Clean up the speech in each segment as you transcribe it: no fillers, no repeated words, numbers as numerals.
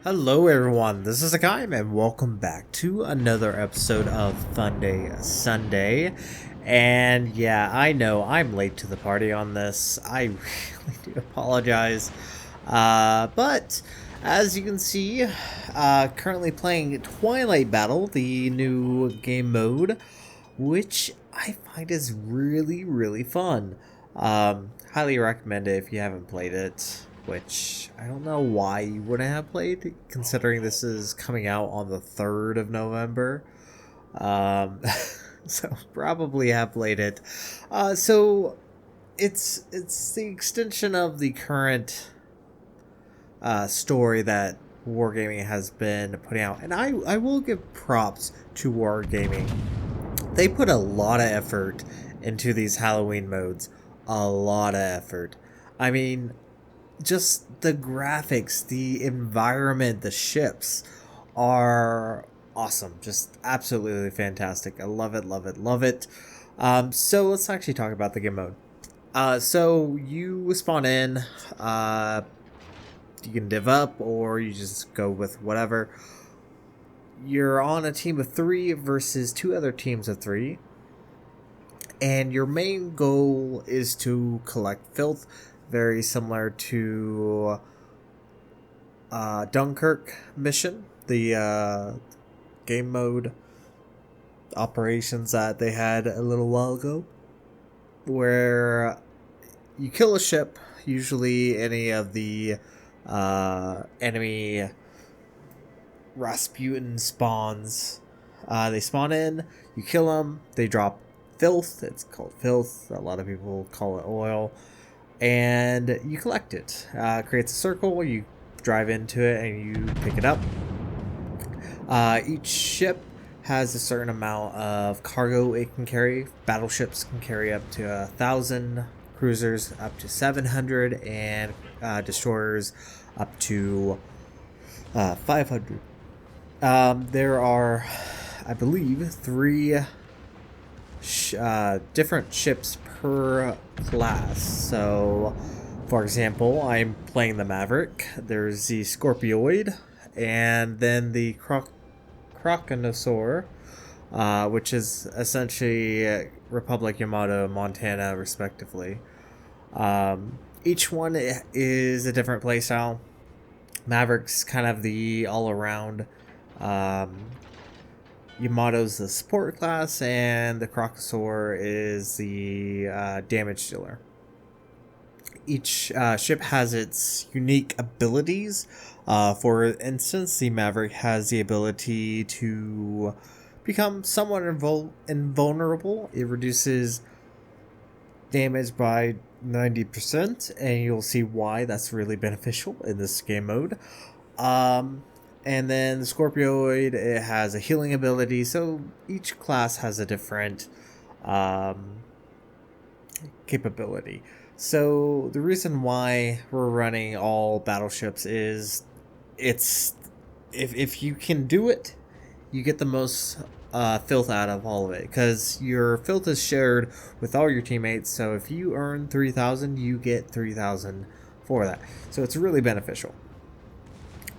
Hello everyone, this is Hakaym and welcome back to another episode of Funday Sunday. And yeah, I know I'm late to the party on this. I really do apologize. But as you can see, currently playing Twilight Battle, the new game mode, which I find is really fun. Highly recommend it if you haven't played it, which I don't know why you wouldn't have played, considering this is coming out on the 3rd of November. Um, so probably have played it. So it's the extension of the current story that Wargaming has been putting out, and I will give props to Wargaming. They put a lot of effort into these Halloween modes. A lot of effort. I mean, just the graphics, the environment, the ships are awesome. Just absolutely fantastic. I love it, love it, love it. So let's actually talk about the game mode. So you spawn in, you can div up or you just go with whatever. You're on a team of 3 versus 2 other teams of 3. And your main goal is to collect filth, very similar to Dunkirk mission, the game mode operations that they had a little while ago, where you kill a ship, usually any of the enemy Rasputin spawns. They spawn in, you kill them, they drop filth. It's called filth. A lot of people call it oil. And you collect it. Creates a circle, you drive into it and you pick it up. Each ship has a certain amount of cargo it can carry. Battleships can carry up to 1,000, cruisers up to 700, and destroyers up to 500. There are, I believe, 3 different ships per class. So, for example, I'm playing the Maverick. There's the Scorpioid, and then the Croconosaur, which is essentially Republic, Yamato, Montana, respectively. Each one is a different playstyle. Maverick's kind of the all-around. Yamato's the support class, and the Crocosaur is the damage dealer. Each ship has its unique abilities. For instance, the Maverick has the ability to become somewhat invulnerable. It reduces damage by 90%, and you'll see why that's really beneficial in this game mode. And then the Scorpioid, it has a healing ability, so each class has a different capability. So the reason why we're running all battleships is if you can do it, you get the most filth out of all of it, because your filth is shared with all your teammates. So if you earn 3,000, you get 3,000 for that. So it's really beneficial.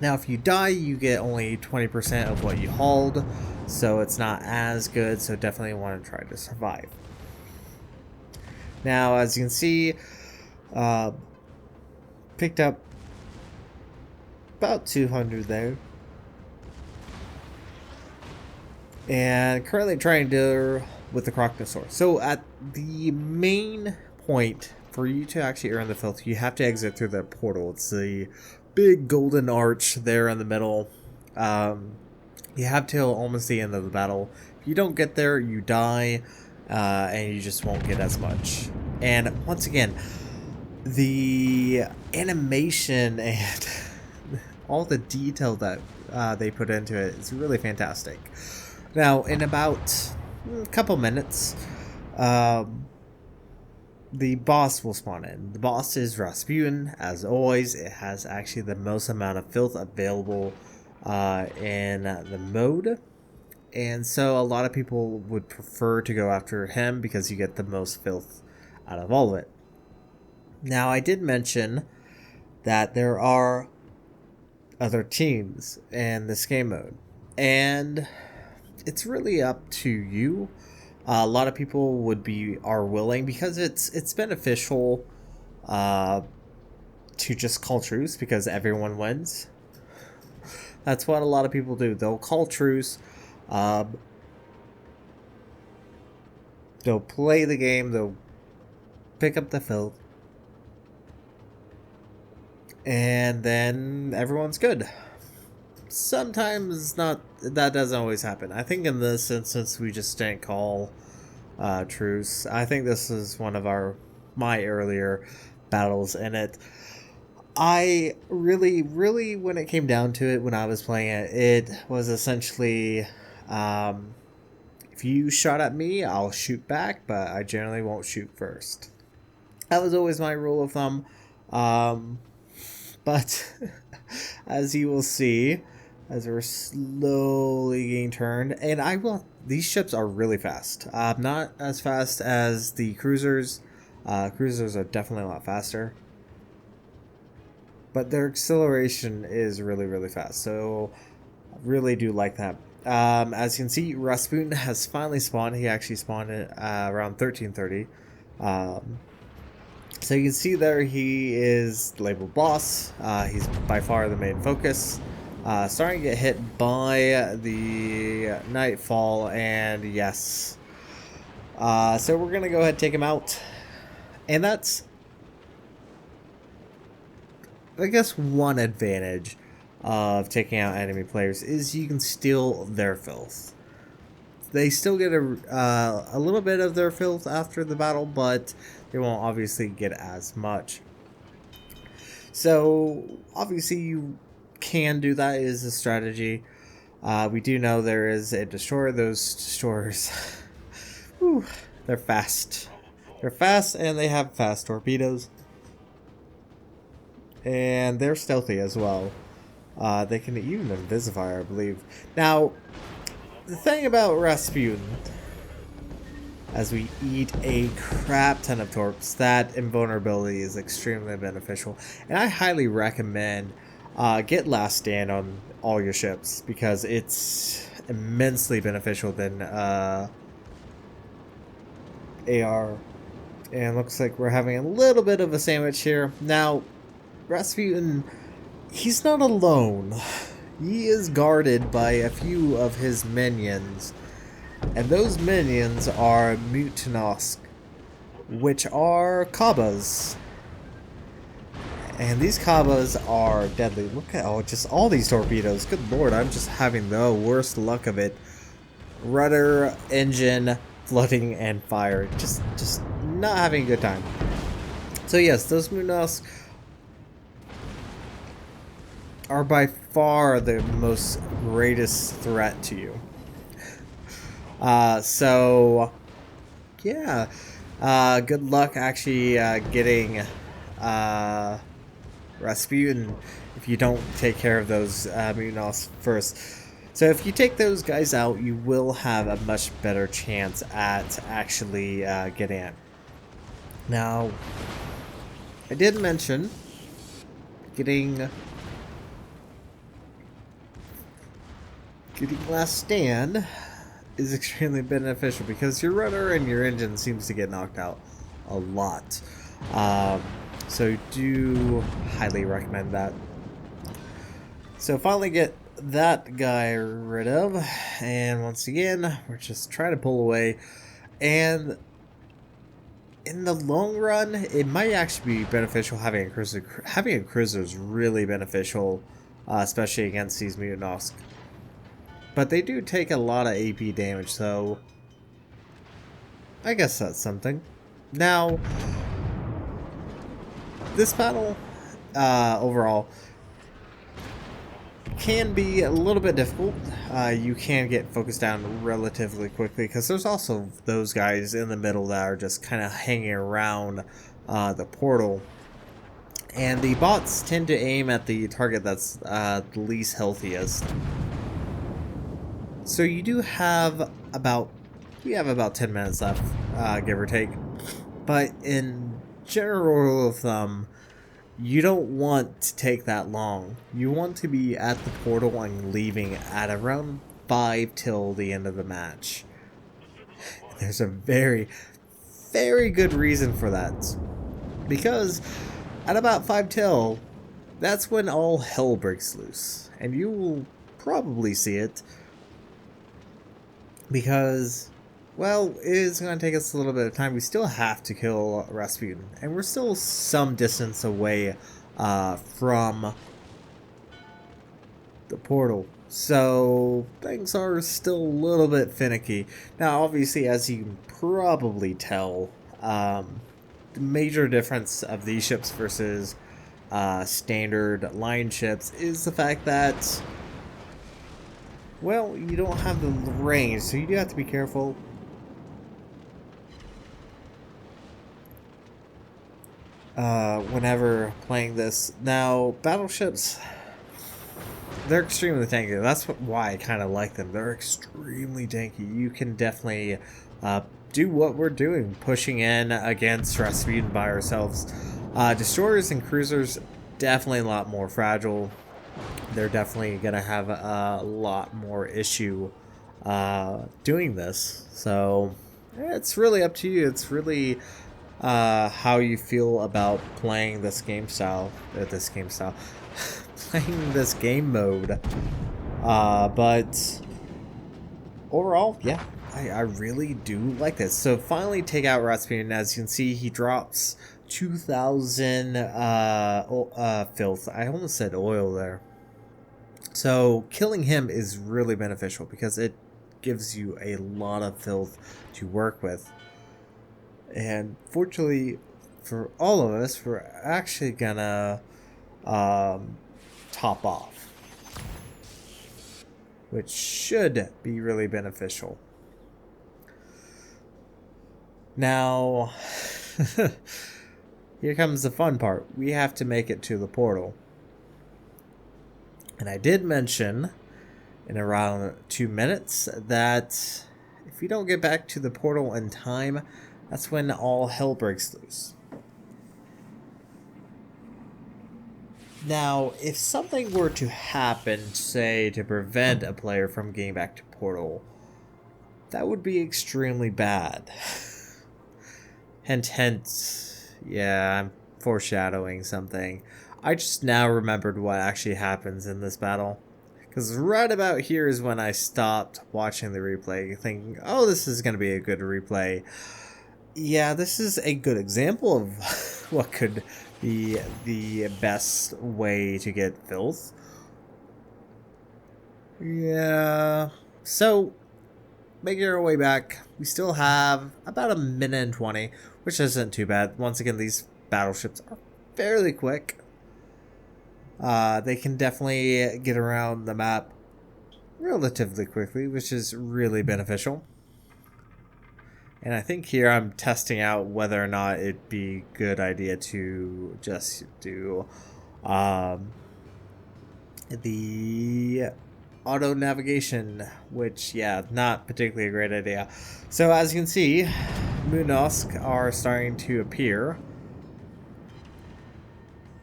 Now, if you die, you get only 20% of what you hauled, so it's not as good, so definitely want to try to survive. Now, as you can see, picked up about 200 there. And currently trying to with the Croconosaur. So at the main point, for you to actually earn the filth, you have to exit through the portal. It's the big golden arch there in the middle. You have till almost the end of the battle. If you don't get there, you die, and you just won't get as much. And once again, the animation and all the detail that they put into it is really fantastic. Now, in about a couple minutes, the boss will spawn in. The boss is Rasputin, as always. It has actually the most amount of filth available in the mode. And so a lot of people would prefer to go after him because you get the most filth out of all of it. Now, I did mention that there are other teams in this game mode. And it's really up to you. A lot of people are willing, because it's beneficial to just call truce because everyone wins. That's what a lot of people do. They'll call truce. They'll play the game. They'll pick up the filth. And then everyone's good. Sometimes not. That doesn't always happen. I think in this instance we just didn't call truce. I think this is one of my earlier battles in it. I really, when it came down to it, when I was playing it, it was essentially, if you shot at me, I'll shoot back, but I generally won't shoot first. That was always my rule of thumb. But as you will see, as we're slowly getting turned, and these ships are really fast. Not as fast as the cruisers. Cruisers are definitely a lot faster. But their acceleration is really fast, so I really do like that. As you can see, Rasputin has finally spawned. He actually spawned at around 1330. So you can see there he is labeled boss. He's by far the main focus. Starting to get hit by the Nightfall, and yes. So we're going to go ahead and take him out. And that's, I guess, one advantage of taking out enemy players is you can steal their filth. They still get a little bit of their filth after the battle, but they won't obviously get as much. So obviously you can do that. It is a strategy. We do know there is a destroyer. Those destroyers, whew, they're fast. They're fast, and they have fast torpedoes. And they're stealthy as well. They can even invisify, I believe. Now, the thing about Rasputin, as we eat a crap ton of torps, that invulnerability is extremely beneficial. And I highly recommend get Last Stand on all your ships, because it's immensely beneficial than AR. And looks like we're having a little bit of a sandwich here. Now, Rasputin, he's not alone. He is guarded by a few of his minions. And those minions are Mutinosk, which are Kabas. And these Kabas are deadly. Look at just all these torpedoes. Good lord, I'm just having the worst luck of it. Rudder, engine, flooding, and fire. Just not having a good time. So yes, those Mutinosk are by far the most greatest threat to you. So yeah, good luck actually getting Rasputin if you don't take care of those Mutinosk first. So if you take those guys out, you will have a much better chance at actually getting it. Now, I did mention getting Last Stand is extremely beneficial, because your rudder and your engine seems to get knocked out a lot. So do highly recommend that. So finally get that guy rid of, and once again we're just trying to pull away. And in the long run, it might actually be beneficial having a cruiser. Having a cruiser is really beneficial, especially against these Mutinosk. But they do take a lot of AP damage, so I guess that's something. Now, this battle, overall, can be a little bit difficult. You can get focused down relatively quickly, because there's also those guys in the middle that are just kind of hanging around the portal. And the bots tend to aim at the target that's the least healthiest. So you do have we have about 10 minutes left, give or take. But in general rule of thumb, you don't want to take that long. You want to be at the portal and leaving at around 5 till the end of the match. There's a very, very good reason for that. Because at about 5 till, that's when all hell breaks loose. And you will probably see it. Because, well, it is going to take us a little bit of time. We still have to kill Rasputin. And we're still some distance away from the portal. So, things are still a little bit finicky. Now, obviously, as you can probably tell, the major difference of these ships versus standard line ships is the fact that, well, you don't have the range, so you do have to be careful. Whenever playing this. Now, battleships, they're extremely tanky. That's why I kind of like them. They're extremely tanky. You can definitely do what we're doing, pushing in against Rasputin by ourselves. Destroyers and cruisers, definitely a lot more fragile. They're definitely going to have a lot more issue doing this. So, it's really up to you. It's really how you feel about playing this game style. Playing this game mode. But overall, yeah, I really do like this. So finally take out Rasputin. As you can see, he drops 2,000 filth. I almost said oil there. So killing him is really beneficial because it gives you a lot of filth to work with. And fortunately for all of us, we're actually gonna top off, which should be really beneficial. Now, here comes the fun part. We have to make it to the portal. And I did mention in around 2 minutes that if we don't get back to the portal in time, that's when all hell breaks loose. Now, if something were to happen, say, to prevent a player from getting back to portal, that would be extremely bad. Hint, hint. Yeah, I'm foreshadowing something. I just now remembered what actually happens in this battle. Because right about here is when I stopped watching the replay, thinking, oh, this is going to be a good replay. Yeah, this is a good example of what could be the best way to get filth. Yeah, so making our way back, we still have about a minute and 20, which isn't too bad. Once again, these battleships are fairly quick. They can definitely get around the map relatively quickly, which is really beneficial. And I think here I'm testing out whether or not it'd be a good idea to just do the auto navigation, which, yeah, not particularly a great idea. So as you can see, Munosk are starting to appear.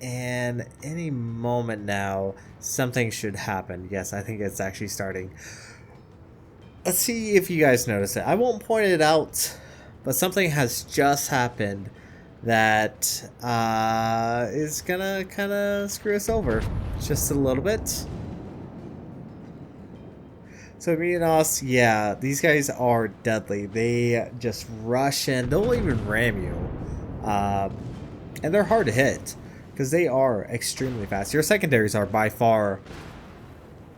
And any moment now, something should happen. Yes, I think it's actually starting. Let's see if you guys notice it. I won't point it out, but something has just happened that is gonna kind of screw us over just a little bit. So Munos, yeah, these guys are deadly. They just rush in. They'll even ram you. And they're hard to hit because they are extremely fast. Your secondaries are by far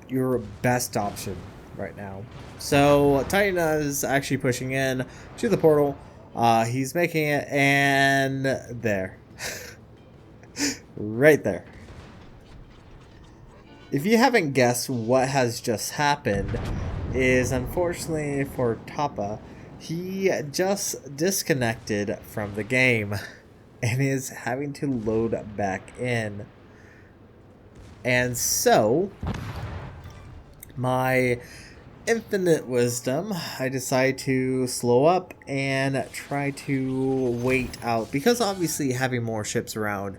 your best option right now. So Titan is actually pushing in to the portal. He's making it, and there. Right there. If you haven't guessed what has just happened, is unfortunately for Tapa, he just disconnected from the game and is having to load back in. And so, my infinite wisdom, I decide to slow up and try to wait out, because obviously having more ships around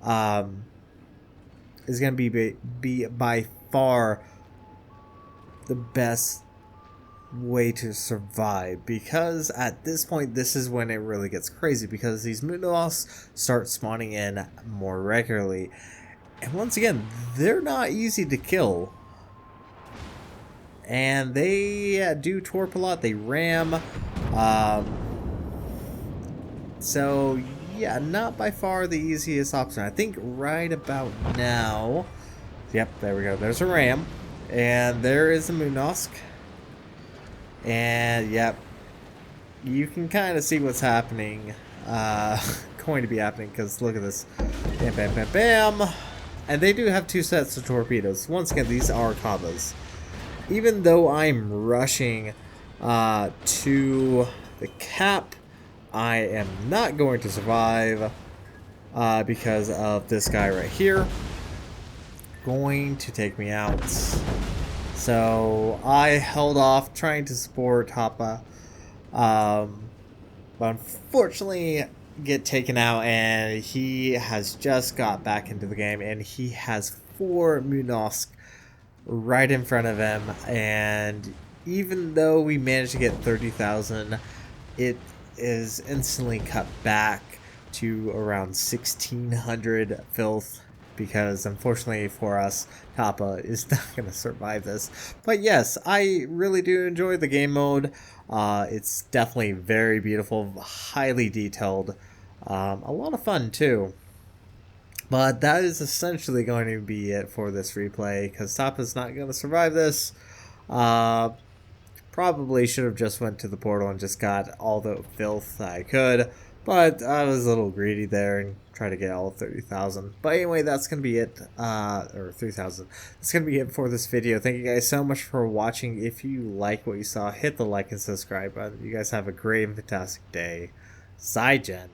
is going to be by far the best way to survive, because at this point this is when it really gets crazy, because these Moonwalks start spawning in more regularly, and once again they're not easy to kill, and they do torp a lot, they ram, so yeah, not by far the easiest option. I think right about now, yep, there we go, there's a ram, and there is a Moonwalk. And yep, you can kind of see what's happening, going to be happening, because look at this, bam, bam, bam, bam, and they do have 2 sets of torpedoes. Once again, these are Kabas. Even though I'm rushing to the cap, I am not going to survive because of this guy right here, going to take me out. So I held off trying to support Hapa, but unfortunately get taken out, and he has just got back into the game, and he has 4 Moonwalks right in front of him, and even though we managed to get 30,000, it is instantly cut back to around 1,600 filth, because unfortunately for us, Tapa is not going to survive this. But yes, I really do enjoy the game mode. It's definitely very beautiful, highly detailed, a lot of fun too. But that is essentially going to be it for this replay, because Tapa's not going to survive this. Probably should have just went to the portal and just got all the filth I could, but I was a little greedy there and tried to get all 30,000. But anyway, that's going to be it, or 3,000. That's going to be it for this video. Thank you guys so much for watching. If you like what you saw, hit the like and subscribe button. You guys have a great and fantastic day. Zygen.